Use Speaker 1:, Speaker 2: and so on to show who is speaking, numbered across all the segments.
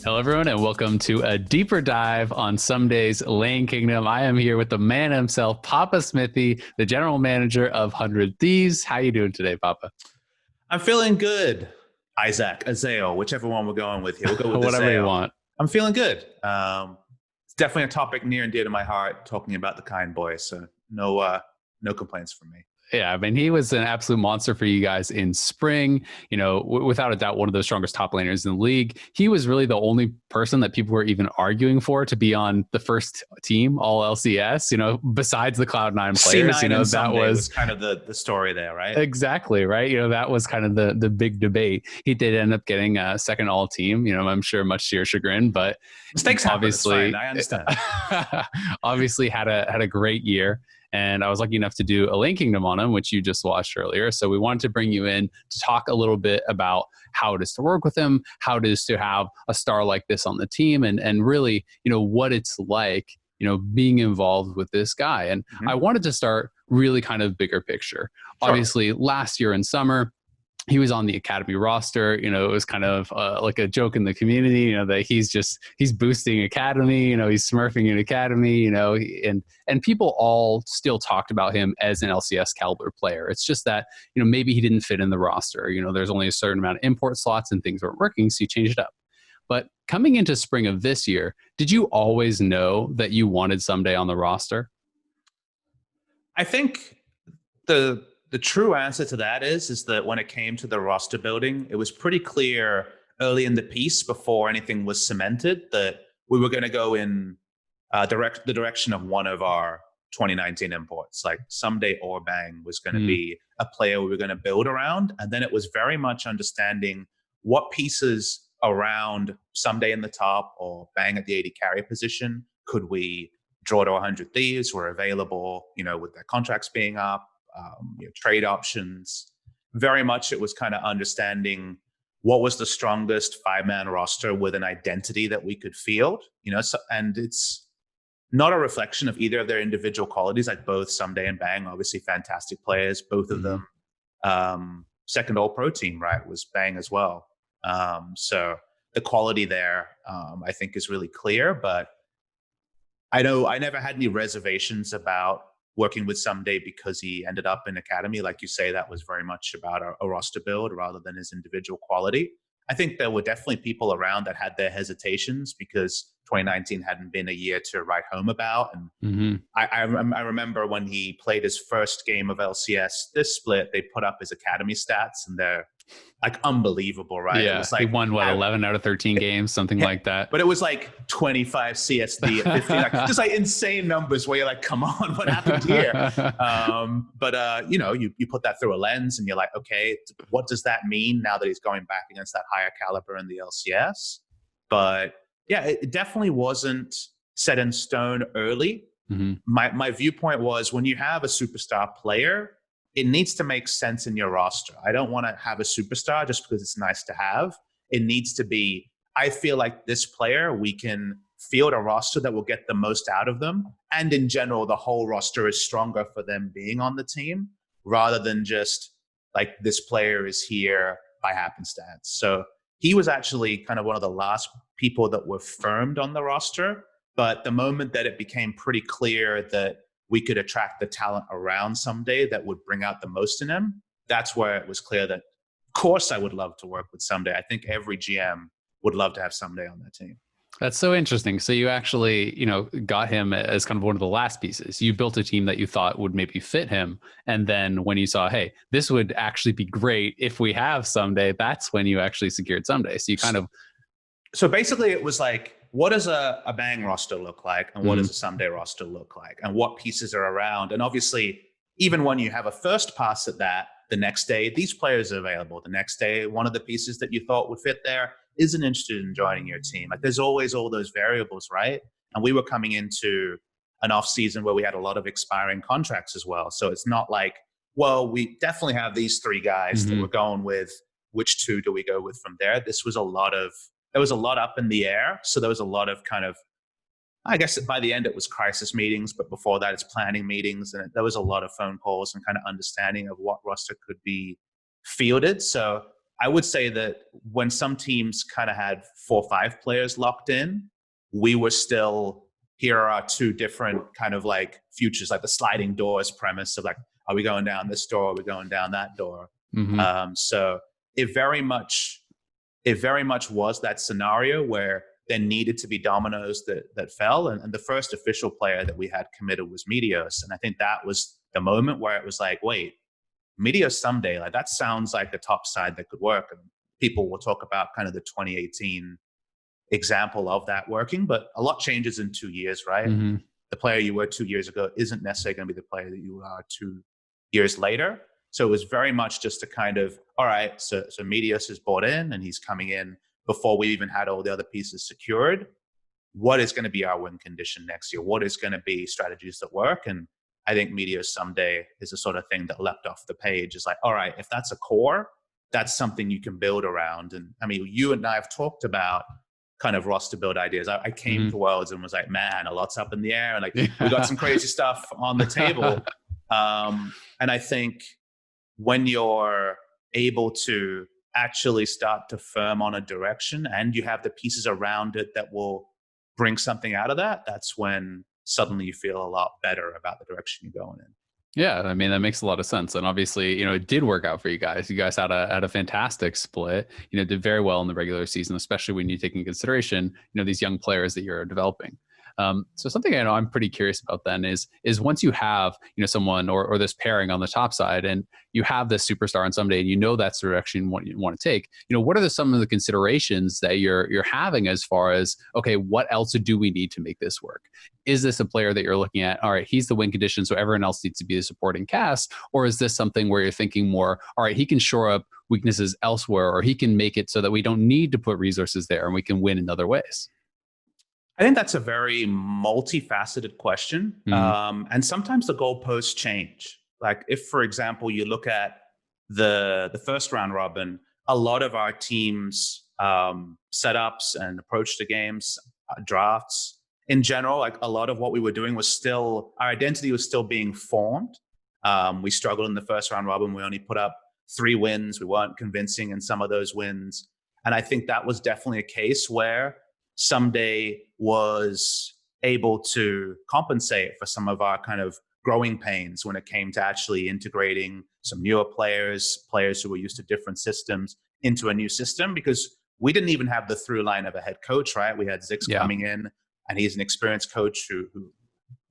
Speaker 1: Hello, everyone, and welcome to a deeper dive on Ssumday's Lane Kingdom. I am here with the man himself, Papasmithy, the general manager of 100 Thieves. How you doing today, Papa?
Speaker 2: I'm feeling good. Isaac, Azael, whichever one we're going with here. We'll go with
Speaker 1: Whatever you
Speaker 2: Azael.
Speaker 1: want.
Speaker 2: I'm feeling good. It's definitely a topic near and dear to my heart, talking about the kind boy. So no complaints from me.
Speaker 1: Yeah, I mean, he was an absolute monster for you guys in spring. Without a doubt, one of the strongest top laners in the league. He was really the only person that people were even arguing for to be on the first team, all LCS. Besides the Cloud9 players.
Speaker 2: C9 and
Speaker 1: That
Speaker 2: Ssumday
Speaker 1: was
Speaker 2: kind of the story there, right?
Speaker 1: exactly right. That was kind of the big debate. He did end up getting a second all team. I'm sure much to your chagrin, but
Speaker 2: Mistakes happen.
Speaker 1: obviously,
Speaker 2: It's fine. I understand.
Speaker 1: obviously had a great year. And I was lucky enough to do a Lane Kingdom on him, which you just watched earlier. So we wanted to bring you in to talk a little bit about how it is to work with him, how it is to have a star like this on the team, and really, what it's like, being involved with this guy. And I wanted to start really kind of bigger picture.
Speaker 2: Sure.
Speaker 1: Obviously, last year in summer, he was on the academy roster. It was kind of like a joke in the community, that he's boosting academy, he's smurfing an academy, and people all still talked about him as an LCS caliber player. It's just that, maybe he didn't fit in the roster. There's only a certain amount of import slots and things weren't working, so you changed it up. But coming into spring of this year, did you always know that you wanted Ssumday on the roster?
Speaker 2: I think the true answer to that is that when it came to the roster building, it was pretty clear early in the piece before anything was cemented that we were going to go in the direction of one of our 2019 imports. Like Ssumday or Bang was going to be a player we were going to build around. And then it was very much understanding what pieces around Ssumday in the top or Bang at the AD carry position could we draw to 100 Thieves were available, with their contracts being up, trade options. Very much it was kind of understanding what was the strongest five-man roster with an identity that we could field, and it's not a reflection of either of their individual qualities. Like both Ssumday and Bang, obviously fantastic players, both of them. Second all-pro team, right, was Bang as well. So the quality there, I think, is really clear. But I know I never had any reservations about working with Ssumday because he ended up in academy. Like you say, that was very much about a roster build rather than his individual quality. I think there were definitely people around that had their hesitations because 2019 hadn't been a year to write home about. And I remember when he played his first game of LCS this split, they put up his academy stats and they're like unbelievable, right?
Speaker 1: Yeah,
Speaker 2: It was like
Speaker 1: he won 11 out of 13 games, something like that.
Speaker 2: But it was like 25 CSD at 15, just like insane numbers where you're like, come on, what happened here? You put that through a lens and you're like, okay, what does that mean now that he's going back against that higher caliber in the LCS? But yeah, it definitely wasn't set in stone early. My viewpoint was when you have a superstar player, it needs to make sense in your roster. I don't want to have a superstar just because it's nice to have. It needs to be, I feel like this player, we can field a roster that will get the most out of them. And in general, the whole roster is stronger for them being on the team rather than just like this player is here by happenstance. So he was actually kind of one of the last people that were firmed on the roster. But the moment that it became pretty clear that we could attract the talent around Ssumday that would bring out the most in him, that's where it was clear that, of course, I would love to work with Ssumday. I think every GM would love to have Ssumday on that team.
Speaker 1: That's so interesting. So you actually, got him as kind of one of the last pieces. You built a team that you thought would maybe fit him. And then when you saw, hey, this would actually be great if we have Ssumday, that's when you actually secured Ssumday. So you kind of...
Speaker 2: So basically it was like, what does a Bang roster look like? And what does a Ssumday roster look like? And what pieces are around? And obviously, even when you have a first pass at that, the next day, these players are available. The next day, one of the pieces that you thought would fit there isn't interested in joining your team. Like there's always all those variables, right? And we were coming into an off season where we had a lot of expiring contracts as well. So it's not like, well, we definitely have these three guys that we're going with. Which two do we go with from there? There was a lot up in the air. So there was a lot of kind of, I guess by the end it was crisis meetings, but before that it's planning meetings. And there was a lot of phone calls and kind of understanding of what roster could be fielded. So I would say that when some teams kind of had 4 or 5 players locked in, we were still, here are our 2 different kind of like futures, like the sliding doors premise of like, are we going down this door? Are we going down that door? So it very much was that scenario where there needed to be dominoes that fell. And the first official player that we had committed was Meteos. And I think that was the moment where it was like, wait, Meteos Ssumday, like that sounds like the top side that could work. And people will talk about kind of the 2018 example of that working, but a lot changes in 2 years, right? The player you were 2 years ago isn't necessarily going to be the player that you are 2 years later. So it was very much just a kind of, all right, so Meteos is bought in and he's coming in before we even had all the other pieces secured. What is going to be our win condition next year? What is going to be strategies that work? And I think Meteos Ssumday is the sort of thing that leapt off the page. It's like, all right, if that's a core, that's something you can build around. And I mean, you and I have talked about kind of roster build ideas. I came to Worlds and was like, man, a lot's up in the air. And like, we got some crazy stuff on the table. And I think when you're able to actually start to firm on a direction and you have the pieces around it that will bring something out of that, that's when suddenly you feel a lot better about the direction you're going in.
Speaker 1: Yeah, I mean, that makes a lot of sense. And obviously, it did work out for you guys. You guys had a fantastic split, did very well in the regular season, especially when you take into consideration, these young players that you're developing. So something I know I'm pretty curious about then is once you have, someone or this pairing on the top side and you have this superstar on Ssumday and that's the direction you want to take, what are some of the considerations that you're having as far as, okay, what else do we need to make this work? Is this a player that you're looking at, all right, he's the win condition, so everyone else needs to be the supporting cast? Or is this something where you're thinking more, all right, he can shore up weaknesses elsewhere, or he can make it so that we don't need to put resources there and we can win in other ways?
Speaker 2: I think that's a very multifaceted question. And sometimes the goalposts change. Like if, for example, you look at the first round robin, a lot of our teams' setups and approach to games, drafts in general, like a lot of what we were doing was still, our identity was still being formed. We struggled in the first round robin. We only put up 3 wins. We weren't convincing in some of those wins. And I think that was definitely a case where Ssumday was able to compensate for some of our kind of growing pains when it came to actually integrating some newer players who were used to different systems into a new system, because we didn't even have the through line of a head coach, right? We had Zix coming in, and he's an experienced coach who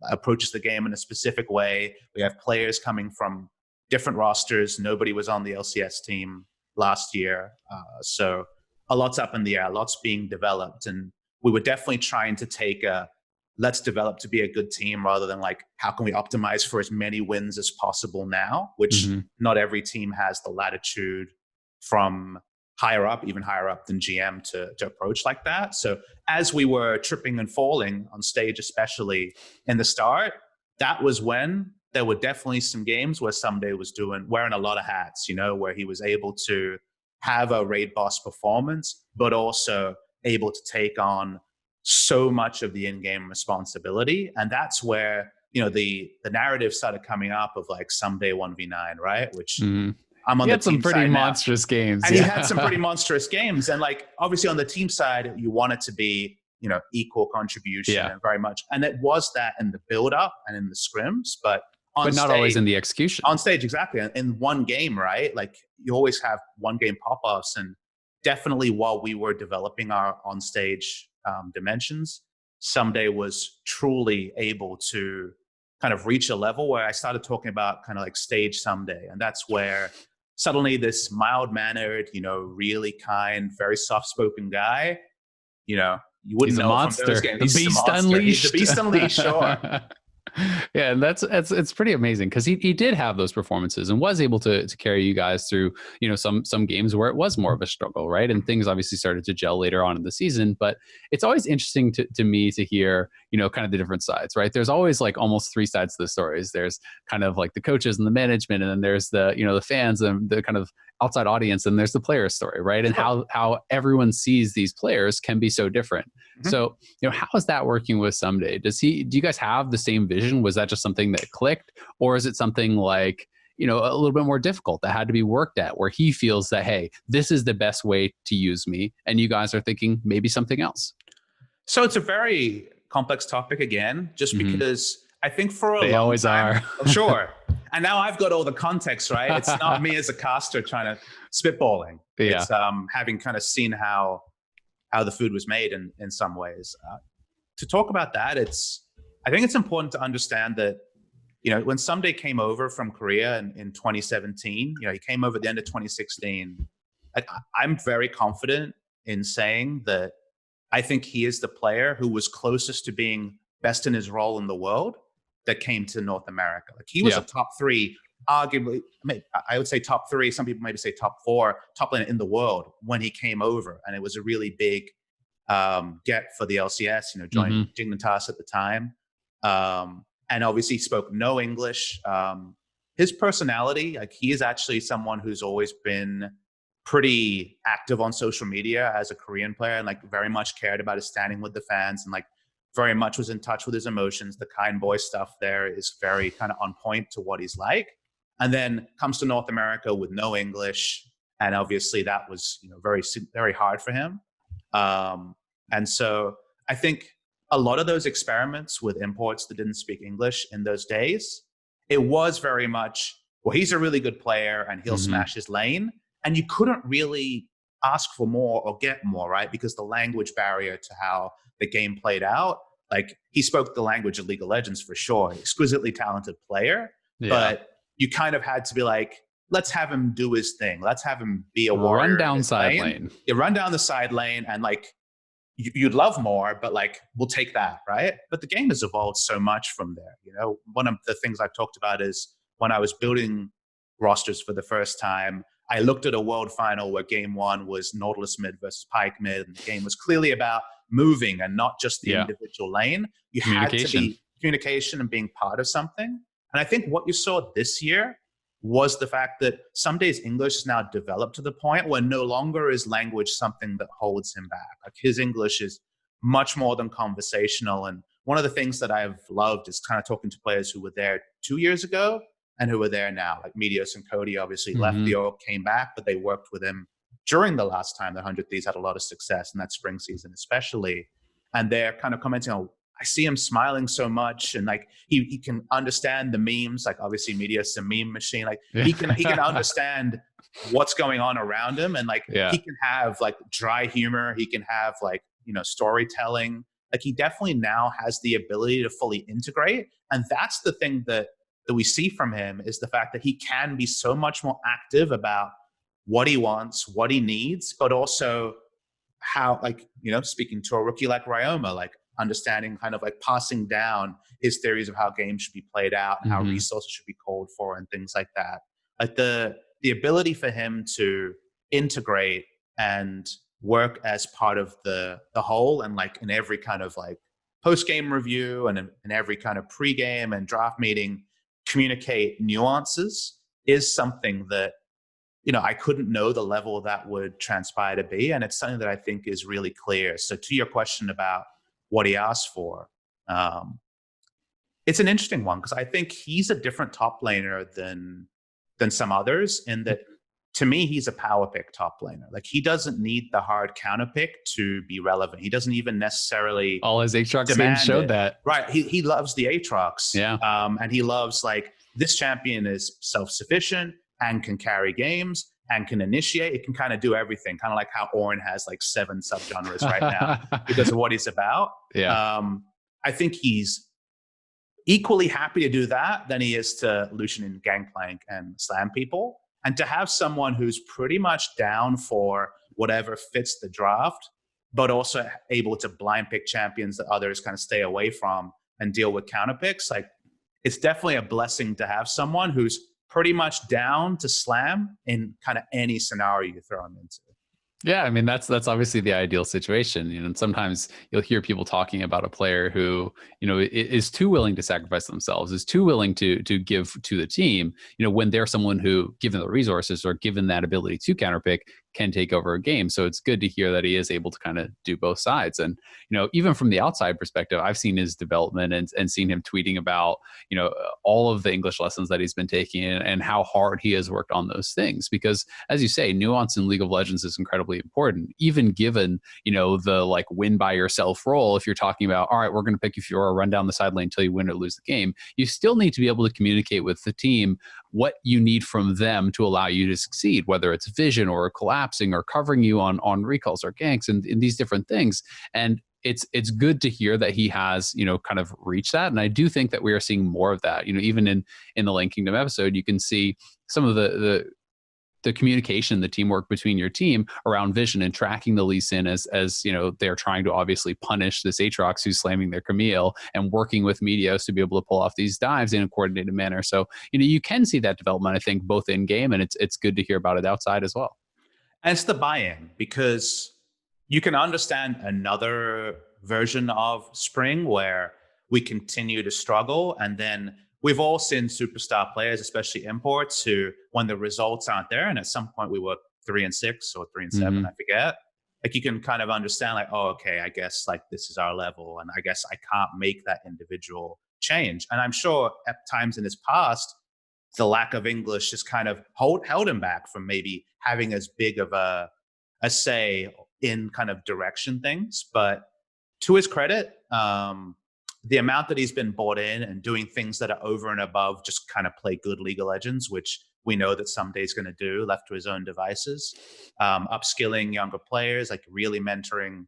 Speaker 2: approaches the game in a specific way. We have players coming from different rosters. Nobody was on the LCS team last year. So a lot's up in the air, a lot's being developed. And we were definitely trying to take let's develop to be a good team rather than like, how can we optimize for as many wins as possible now, which not every team has the latitude from higher up, even higher up than GM to approach like that. So as we were tripping and falling on stage, especially in the start, that was when there were definitely some games where Ssumday was wearing a lot of hats, where he was able to have a raid boss performance, but also able to take on so much of the in-game responsibility. And that's where, the narrative started coming up of like Ssumday 1v9, right? Which I'm on the team side. He had
Speaker 1: some pretty monstrous games.
Speaker 2: And he had some pretty monstrous games. And like, obviously on the team side, you want it to be, equal contribution and very much. And it was that in the build up and in the scrims, but not
Speaker 1: stage, always in the execution.
Speaker 2: On stage, exactly. In one game, right? Like you always have one game pop-offs. And definitely while we were developing our on-stage dimensions, Ssumday was truly able to kind of reach a level where I started talking about kind of like stage Ssumday. And that's where suddenly this mild-mannered, really kind, very soft-spoken guy, you wouldn't know
Speaker 1: monster.
Speaker 2: From those games.
Speaker 1: The Beast Unleashed.
Speaker 2: He's the Beast Unleashed, sure.
Speaker 1: Yeah, and it's pretty amazing because he did have those performances and was able to carry you guys through some games where it was more of a struggle, right? And things obviously started to gel later on in the season. But it's always interesting to me to hear kind of the different sides, right? There's always like almost 3 sides to the stories. There's kind of like the coaches and the management, and then there's the the fans and the kind of outside audience, and there's the player story, right? And how everyone sees these players can be so different. So how is that working with Ssumday? Do you guys have the same vision? Was that just something that clicked, or is it something like a little bit more difficult, that had to be worked at, where he feels that, hey, this is the best way to use me, and you guys are thinking maybe something else?
Speaker 2: So it's a very complex topic again, just because I think for a
Speaker 1: They
Speaker 2: long
Speaker 1: always
Speaker 2: time,
Speaker 1: are.
Speaker 2: oh, sure. And now I've got all the context, right? It's not me as a caster trying to spitballing.
Speaker 1: Yeah.
Speaker 2: It's having kind of seen how the food was made in some ways. To talk about that, I think it's important to understand that, when Ssumday came over from Korea in 2017, he came over at the end of 2016. I'm very confident in saying that I think he is the player who was closest to being best in his role in the world that came to North America. Like, he was a top 3, arguably, I would say top 3. Some people maybe say top 4, top laner in the world when he came over. And it was a really big get for the LCS, joining Dignitas at the time. And obviously spoke no English. His personality, like, he is actually someone who's always been pretty active on social media as a Korean player, and like very much cared about his standing with the fans, and like very much was in touch with his emotions. The kind boy stuff there is very kind of on point to what he's like. And then comes to North America with no English, and obviously that was very, very hard for him. And so I think a lot of those experiments with imports that didn't speak English in those days, it was very much, well, he's a really good player and he'll smash his lane. And you couldn't really ask for more or get more, right? Because the language barrier to how the game played out, like, he spoke the language of League of Legends for sure, exquisitely talented player, but you kind of had to be like, let's have him do his thing. Let's have him be a warrior.
Speaker 1: Run down side lane.
Speaker 2: You run down the side lane, and like, you'd love more, but like, we'll take that, right? But the game has evolved so much from there. One of the things I've talked about is when I was building rosters for the first time, I looked at a world final where game 1 was Nautilus mid versus Pyke mid, and the game was clearly about moving and not just the individual lane. You had to be communication and being part of something. And I think what you saw this year was the fact that Ssumday's English is now developed to the point where no longer is language something that holds him back. Like, his English is much more than conversational. And one of the things that I've loved is kind of talking to players who were there 2 years ago and who are there now. Like, Meteos and Cody obviously left the org, came back, but they worked with him during the last time the 100 Thieves had a lot of success, in that spring season especially. And they're kind of commenting on, I see him smiling so much, and like, he can understand the memes. Like, obviously Meteos is a meme machine. Like, he can understand what's going on around him, and like, he can have like dry humor. He can have like, storytelling. Like, he definitely now has the ability to fully integrate. And that's the thing that we see from him, is the fact that he can be so much more active about what he wants, what he needs, but also how, like, speaking to a rookie like Ryoma, like, understanding, kind of like passing down his theories of how games should be played out and how resources should be called for and things like that. Like, the ability for him to integrate and work as part of the whole, and like in every kind of like post-game review and in every kind of pre-game and draft meeting, communicate nuances, is something that, I couldn't know the level that would transpire to be. And it's something that I think is really clear. So to your question about what he asked for, it's an interesting one, because I think he's a different top laner than some others, in that, to me, he's a power pick top laner. Like, he doesn't need the hard counter pick to be relevant. He doesn't even necessarily,
Speaker 1: all his Aatrox games showed that.
Speaker 2: Right. He loves the Aatrox.
Speaker 1: Yeah.
Speaker 2: And he loves, like, this champion is self-sufficient and can carry games and can initiate. It can kind of do everything, kind of like how Ornn has like 7 subgenres right now because of what he's about.
Speaker 1: Yeah.
Speaker 2: I think he's equally happy to do that than he is to Lucian and Gangplank and slam people. And to have someone who's pretty much down for whatever fits the draft, but also able to blind pick champions that others kind of stay away from and deal with counter picks, like, it's definitely a blessing to have someone who's pretty much down to slam in kind of any scenario you throw him into.
Speaker 1: Yeah, I mean that's obviously the ideal situation, and sometimes you'll hear people talking about a player who, is too willing to sacrifice themselves, is too willing to give to the team, when they're someone who, given the resources or given that ability to counterpick, can take over a game. So it's good to hear that he is able to kind of do both sides. And, even from the outside perspective, I've seen his development and seen him tweeting about, all of the English lessons that he's been taking and how hard he has worked on those things. Because as you say, nuance in League of Legends is incredibly important, even given, the like win by yourself role. If you're talking about, all right, we're going to pick you for a run down the side lane until you win or lose the game, you still need to be able to communicate with the team what you need from them to allow you to succeed, whether it's vision or collapsing or covering you on recalls or ganks and these different things. And it's good to hear that he has, kind of reached that. And I do think that we are seeing more of that. Even in the Lane Kingdom episode, you can see some of the communication, the teamwork between your team around vision and tracking the Lee Sin as they're trying to obviously punish this Aatrox who's slamming their Camille, and working with Meteos to be able to pull off these dives in a coordinated manner. So you can see that development, I think, both in game, and it's good to hear about it outside as well.
Speaker 2: And it's the buy-in, because you can understand another version of spring where we continue to struggle, and then we've all seen superstar players, especially imports, who, when the results aren't there, and at some point we were 3-6 or 3-7, I forget. Like, you can kind of understand, like, oh, okay, I guess like this is our level, and I guess I can't make that individual change. And I'm sure at times in his past, the lack of English just kind of held him back from maybe having as big of a say in kind of direction things. But to his credit, the amount that he's been bought in and doing things that are over and above just kind of play good League of Legends, which we know that Ssumday is going to do, left to his own devices, upskilling younger players, like really mentoring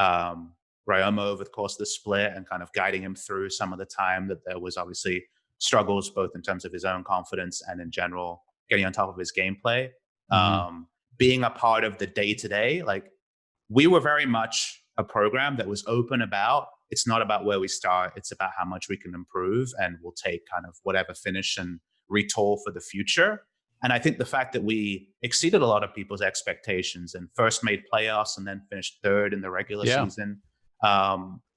Speaker 2: Ryomo over the course of the split and kind of guiding him through some of the time that there was obviously struggles, both in terms of his own confidence and in general getting on top of his gameplay. Being a part of the day-to-day, like, we were very much a program that was open about, it's not about where we start, it's about how much we can improve, and we'll take kind of whatever finish and retool for the future. And I think the fact that we exceeded a lot of people's expectations and first made playoffs and then finished third in the regular season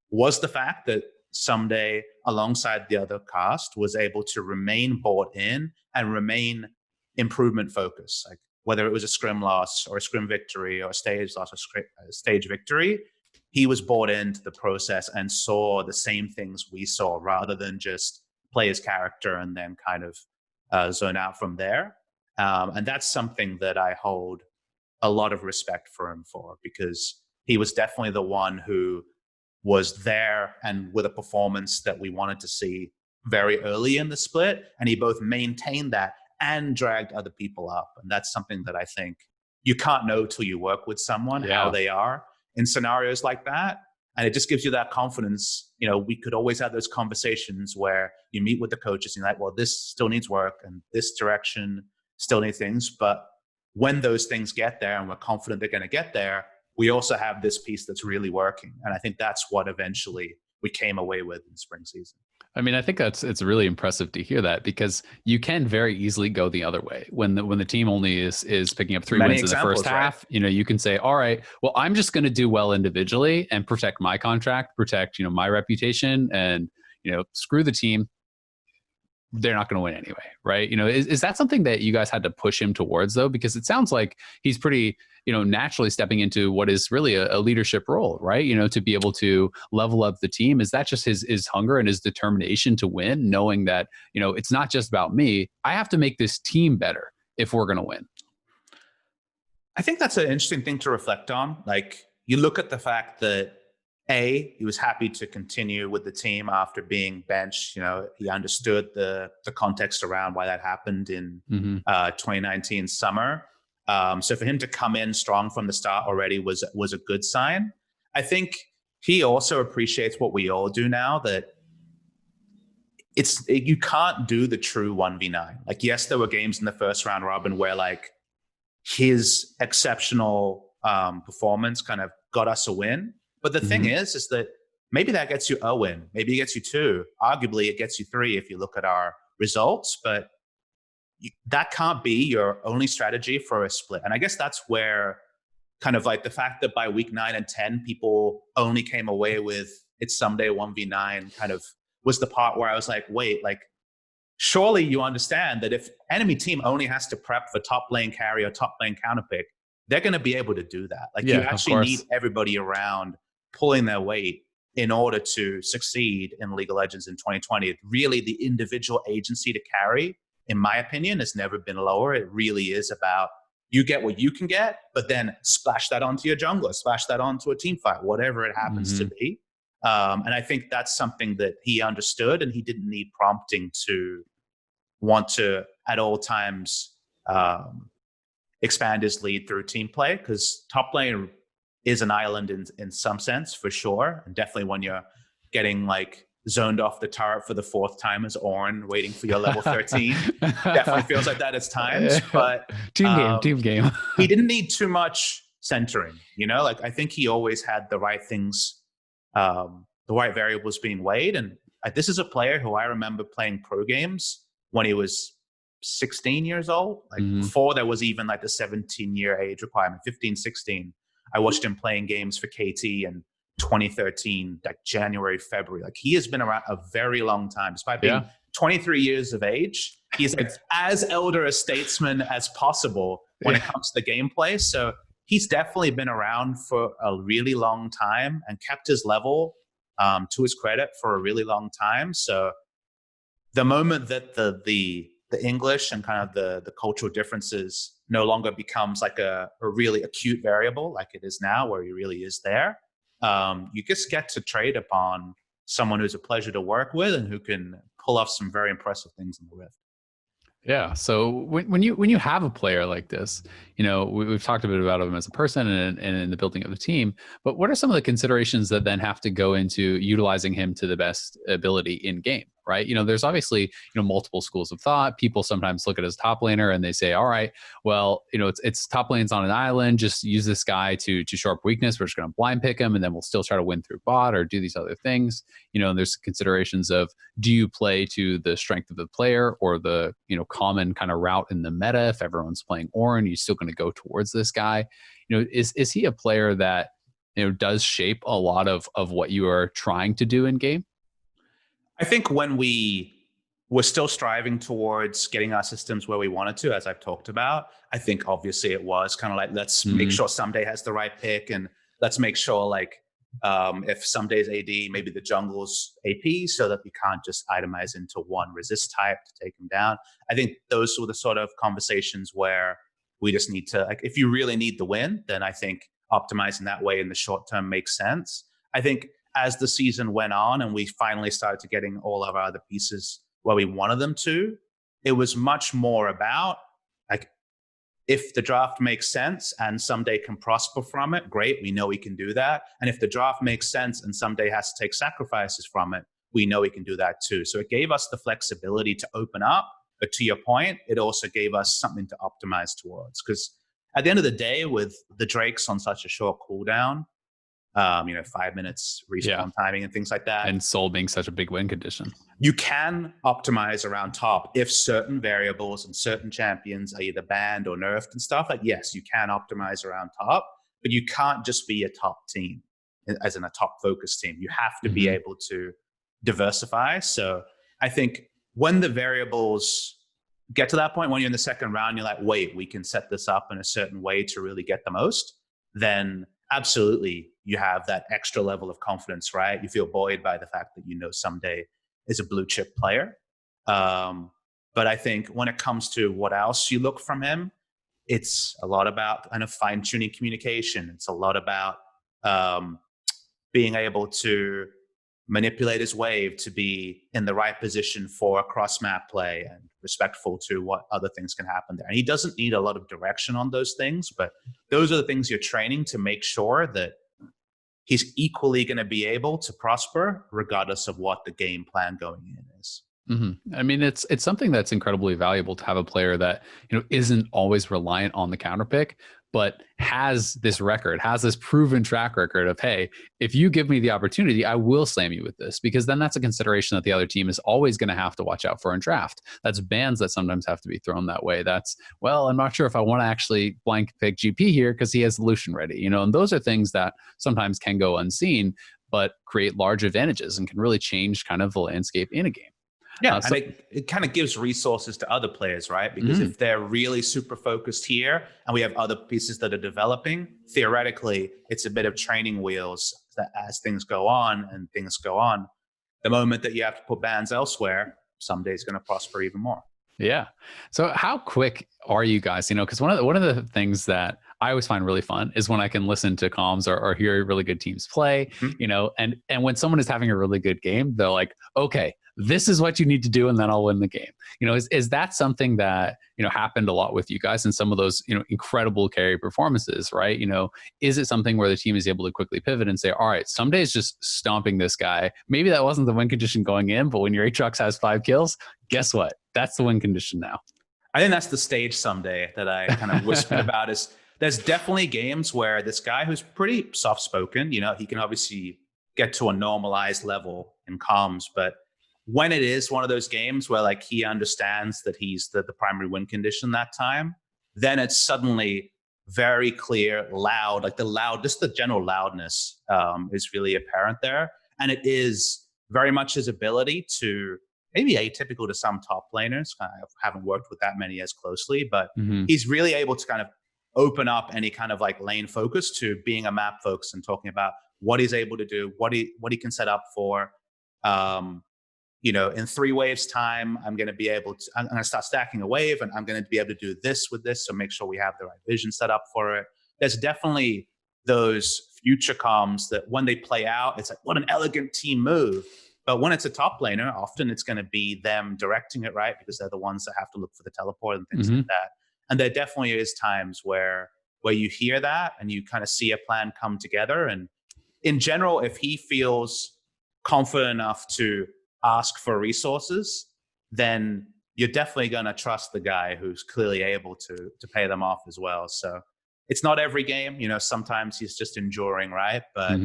Speaker 2: was the fact that Ssumday, alongside the other cast, was able to remain bought in and remain improvement focused. Like, whether it was a scrim loss or a scrim victory or a stage loss or a stage victory, he was bought into the process and saw the same things we saw, rather than just play his character and then kind of zone out from there. And that's something that I hold a lot of respect for him for, because he was definitely the one who was there and with a performance that we wanted to see very early in the split. And he both maintained that and dragged other people up. And that's something that I think you can't know till you work with someone, how they are in scenarios like that. And it just gives you that confidence. We could always have those conversations where you meet with the coaches and you're like, well, this still needs work and this direction still needs things. But when those things get there and we're confident they're going to get there, we also have this piece that's really working. And I think that's what eventually we came away with in spring season.
Speaker 1: I mean, I think it's really impressive to hear that, because you can very easily go the other way when the team only is picking up 3 wins in the first half. Right? You can say, all right, well, I'm just going to do well individually and protect my contract, protect my reputation, and screw the team. They're not going to win anyway, right? Is that something that you guys had to push him towards, though? Because it sounds like he's pretty, naturally stepping into what is really a leadership role, right? To be able to level up the team. Is that just his hunger and his determination to win, knowing that, it's not just about me. I have to make this team better if we're going to win.
Speaker 2: I think that's an interesting thing to reflect on. Like, you look at the fact that he was happy to continue with the team after being benched. He understood the context around why that happened in 2019 summer. So for him to come in strong from the start already was a good sign. I think he also appreciates what we all do now, that you can't do the true 1v9. Like, yes, there were games in the first round robin where like his exceptional performance kind of got us a win. But the thing is that maybe that gets you a win. Maybe it gets you 2. Arguably, it gets you 3 if you look at our results. But that can't be your only strategy for a split. And I guess that's where kind of like the fact that by week 9 and 10, people only came away with it's Ssumday 1v9 kind of was the part where I was like, wait, like, surely you understand that if enemy team only has to prep for top lane carry or top lane counterpick, they're going to be able to do that. Like, you actually need everybody around pulling their weight in order to succeed in League of Legends in 2020. Really, the individual agency to carry, in my opinion, has never been lower. It really is about you get what you can get, but then splash that onto your jungler, splash that onto a team fight, whatever it happens to be. And I think that's something that he understood, and he didn't need prompting to want to, at all times, expand his lead through team play, because top lane is an island in some sense, for sure. And definitely when you're getting like zoned off the turret for the 4th time as Ornn, waiting for your level 13. Definitely feels like that at times, but
Speaker 1: team game.
Speaker 2: He didn't need too much centering, you know, like I think he always had the right things, the right variables being weighed. And this is a player who I remember playing pro games when he was 16 years old, like before there was even like the 17-year age requirement, 15, 16. I watched him playing games for KT in 2013, like January, February. Like, he has been around a very long time. Despite being 23 years of age, he's like as elder a statesman as possible when it comes to the gameplay. So he's definitely been around for a really long time and kept his level, to his credit, for a really long time. So the moment that the English and kind of the cultural differences no longer becomes like a really acute variable like it is now, where he really is there, you just get to trade upon someone who's a pleasure to work with and who can pull off some very impressive things in the Rift.
Speaker 1: Yeah. So when you have a player like this, you know, we've talked a bit about him as a person and in the building of the team, but what are some of the considerations that then have to go into utilizing him to the best ability in game? Right. You know, there's obviously, you know, multiple schools of thought. People sometimes look at his top laner and they say, all right, well, you know, it's top lane's on an island. Just use this guy to show up weakness. We're just going to blind pick him and then we'll still try to win through bot or do these other things. You know, and there's considerations of, do you play to the strength of the player or the, you know, common kind of route in the meta? If everyone's playing Ornn, you're still going to go towards this guy. You know, is he a player that, you know, does shape a lot of what you are trying to do in game?
Speaker 2: I think when we were still striving towards getting our systems where we wanted to, as I've talked about, I think obviously it was kind of like, let's make sure Ssumday has the right pick, and let's make sure like if Ssumday's AD, maybe the jungle's AP, so that we can't just itemize into one resist type to take him down. I think those were the sort of conversations where we just need to, like, if you really need the win, then I think optimizing that way in the short term makes sense. I think as the season went on and we finally started to getting all of our other pieces where we wanted them to, it was much more about, like, if the draft makes sense and Ssumday can prosper from it, great, we know we can do that. And if the draft makes sense and Ssumday has to take sacrifices from it, we know we can do that too. So it gave us the flexibility to open up, but to your point, it also gave us something to optimize towards. Because at the end of the day, with the Drakes on such a short cooldown, 5 minutes respawn timing and things like that.
Speaker 1: And Soul being such a big win condition.
Speaker 2: You can optimize around top if certain variables and certain champions are either banned or nerfed and stuff. Like, yes, you can optimize around top, but you can't just be a top team, as in a top focus team. You have to be able to diversify. So I think when the variables get to that point, when you're in the second round, you're like, wait, we can set this up in a certain way to really get the most, then absolutely you have that extra level of confidence, right? You feel buoyed by the fact that you know Ssumday is a blue chip player. But I think when it comes to what else you look from him, it's a lot about kind of fine-tuning communication. It's a lot about being able to manipulate his wave to be in the right position for a cross-map play and respectful to what other things can happen there. And he doesn't need a lot of direction on those things, but those are the things you're training to make sure that he's equally going to be able to prosper regardless of what the game plan going in is.
Speaker 1: I mean, it's something that's incredibly valuable to have a player that, you know, isn't always reliant on the counter pick, but has this record, has this proven track record of, hey, if you give me the opportunity, I will slam you with this, because then that's a consideration that the other team is always going to have to watch out for in draft. That's bans that sometimes have to be thrown that way. That's, well, I'm not sure if I want to actually blank pick GP here because he has the Lucian ready, you know, and those are things that sometimes can go unseen, but create large advantages and can really change kind of the landscape in a game.
Speaker 2: Yeah, and it kind of gives resources to other players, right? Because if they're really super focused here and we have other pieces that are developing, theoretically, it's a bit of training wheels that as things go on and things go on, the moment that you have to put bans elsewhere, Ssumday is going to prosper even more.
Speaker 1: Yeah. So how quick are you guys? You know, because one of the things that I always find really fun is when I can listen to comms or hear really good teams play. You know, and when someone is having a really good game, they're like, okay, this is what you need to do, and then I'll win the game. You know, is that something that, you know, happened a lot with you guys in some of those, you know, incredible carry performances, right? You know, is it something where the team is able to quickly pivot and say, all right, Ssumday is just stomping this guy. Maybe that wasn't the win condition going in, but when your Aatrox has 5 kills, guess what? That's the win condition now.
Speaker 2: I think that's the stage Ssumday that I kind of whispered about. Is there's definitely games where this guy who's pretty soft-spoken, you know, he can obviously get to a normalized level in comms, but when it is one of those games where like he understands that he's the primary win condition that time, then it's suddenly very clear, loud, like just the general loudness is really apparent there. And it is very much his ability to, maybe atypical to some top laners. I haven't worked with that many as closely, but he's really able to kind of open up any kind of like lane focus to being a map focus and talking about what he's able to do, what he can set up for. You know, in 3 waves time, I'm going to start stacking a wave, and I'm going to be able to do this with this. So make sure we have the right vision set up for it. There's definitely those future comms that when they play out, it's like, what an elegant team move. But when it's a top laner, often it's going to be them directing it, right? Because they're the ones that have to look for the teleport and things like that. And there definitely is times where you hear that and you kind of see a plan come together. And in general, if he feels confident enough to ask for resources, then you're definitely going to trust the guy who's clearly able to pay them off as well. So it's not every game, you know, sometimes he's just enduring, right? But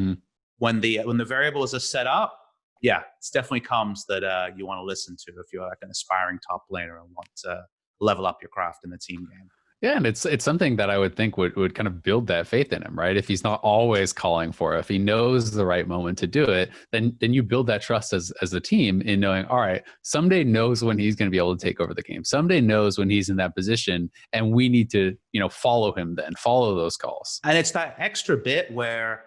Speaker 2: when the variables are set up, yeah, it's definitely comms that you want to listen to if you're like an aspiring top laner and want to level up your craft in the team game.
Speaker 1: Yeah, and it's something that I would think would kind of build that faith in him, right? If he's not always calling for it, if he knows the right moment to do it, then you build that trust as a team in knowing, all right, Ssumday knows when he's going to be able to take over the game. Ssumday knows when he's in that position, and we need to, you know, follow him then, follow those calls.
Speaker 2: And it's that extra bit where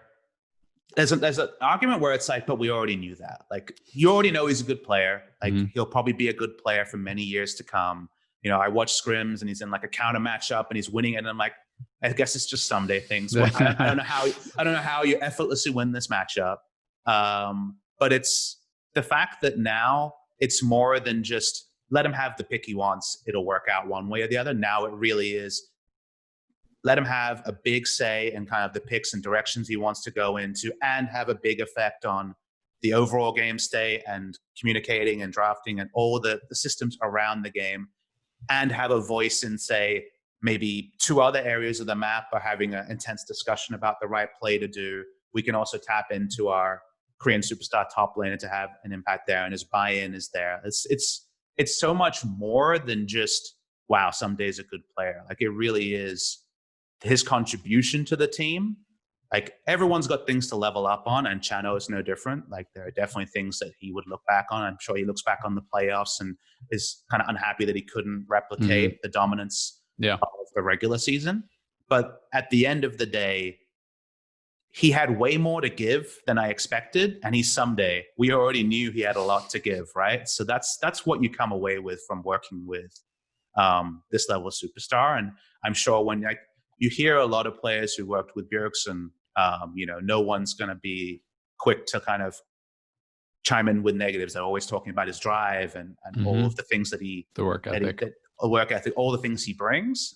Speaker 2: there's an argument where it's like, but we already knew that. Like, you already know he's a good player. Like, he'll probably be a good player for many years to come. You know, I watch scrims and he's in like a counter matchup and he's winning it. And I'm like, I guess it's just Ssumday things. I don't know how you effortlessly win this matchup. But it's the fact that now it's more than just let him have the pick he wants. It'll work out one way or the other. Now it really is let him have a big say in kind of the picks and directions he wants to go into and have a big effect on the overall game state and communicating and drafting and all the systems around the game. And have a voice in, say, maybe 2 other areas of the map are having an intense discussion about the right play to do. We can also tap into our Korean superstar top laner to have an impact there, and his buy-in is there. It's so much more than just, wow, Ssumday's a good player. Like, it really is his contribution to the team. Like, everyone's got things to level up on, and Chano is no different. Like, there are definitely things that he would look back on. I'm sure he looks back on the playoffs and is kind of unhappy that he couldn't replicate the dominance of the regular season. But at the end of the day, he had way more to give than I expected, and he's Ssumday. We already knew he had a lot to give, right? So that's what you come away with from working with this level of superstar. And I'm sure when you hear a lot of players who worked with Bjergsen, you know, no one's going to be quick to kind of chime in with negatives. They're always talking about his drive and all of the things that
Speaker 1: the work ethic,
Speaker 2: all the things he brings.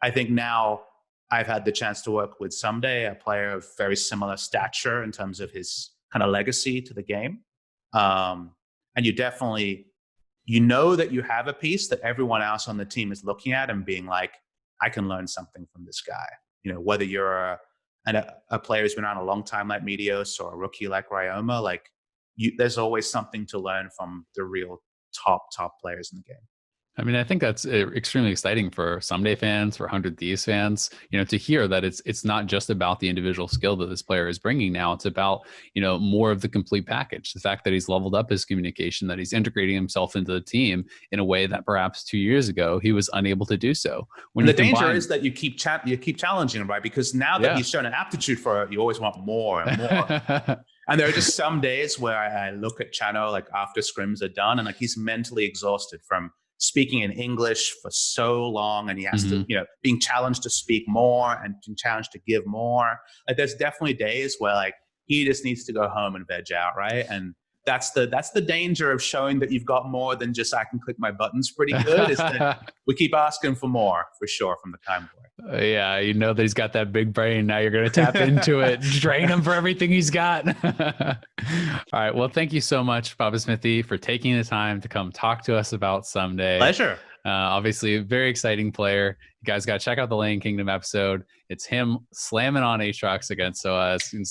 Speaker 2: I think now I've had the chance to work with Ssumday, a player of very similar stature in terms of his kind of legacy to the game. And you know that you have a piece that everyone else on the team is looking at and being like, I can learn something from this guy. whether you're a player who's been around a long time like Meteos or a rookie like Ryoma, like there's always something to learn from the real top players in the game.
Speaker 1: I mean, I think that's extremely exciting for Ssumday fans, for 100 Thieves fans, to hear that it's not just about the individual skill that this player is bringing now. It's about, more of the complete package. The fact that he's leveled up his communication, that he's integrating himself into the team in a way that perhaps 2 years ago he was unable to do so.
Speaker 2: When the danger is that you keep challenging him, right? Because now that he's shown an aptitude for it, you always want more and more. And there are just some days where I look at Chano like after scrims are done, and like he's mentally exhausted from speaking in English for so long, and he has to, being challenged to speak more and challenged to give more. Like there's definitely days where like he just needs to go home and veg out, right? And that's the danger of showing that you've got more than just I can click my buttons pretty good. Is that we keep asking for more, for sure, from the Time Boy.
Speaker 1: Yeah, that he's got that big brain. Now you're going to tap into it, drain him for everything he's got. All right. Well, thank you so much, Papasmithy, for taking the time to come talk to us about Ssumday.
Speaker 2: Pleasure.
Speaker 1: Obviously, a very exciting player. You guys got to check out the Lane Kingdom episode. It's him slamming on Aatrox against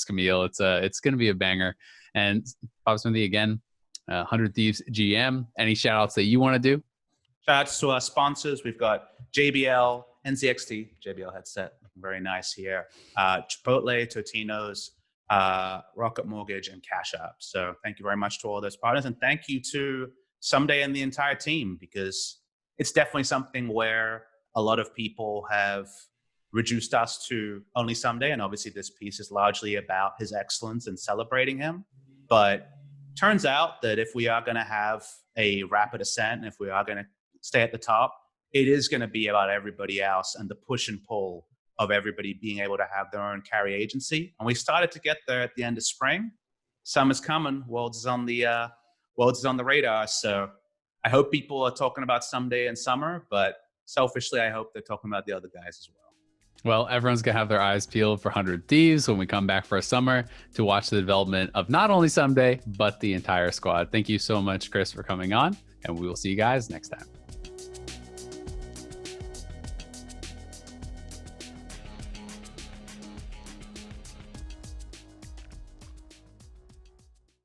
Speaker 1: Camille. It's going to be a banger. And Papasmithy, again, 100 Thieves GM. Any shout outs that you want to do?
Speaker 2: Shout outs to our sponsors. We've got JBL, NZXT, JBL headset, very nice here. Chipotle, Totino's, Rocket Mortgage, and Cash App. So thank you very much to all those partners. And thank you to Ssumday and the entire team, because it's definitely something where a lot of people have reduced us to only Ssumday. And obviously this piece is largely about his excellence and celebrating him. But turns out that if we are going to have a rapid ascent, and if we are going to stay at the top, it is going to be about everybody else and the push and pull of everybody being able to have their own carry agency. And we started to get there at the end of spring. Summer's coming. Worlds is on the radar. So I hope people are talking about Ssumday and Summer, but selfishly, I hope they're talking about the other guys as well.
Speaker 1: Well, everyone's going to have their eyes peeled for 100 Thieves when we come back for a summer to watch the development of not only Ssumday, but the entire squad. Thank you so much, Chris, for coming on, and we will see you guys next time.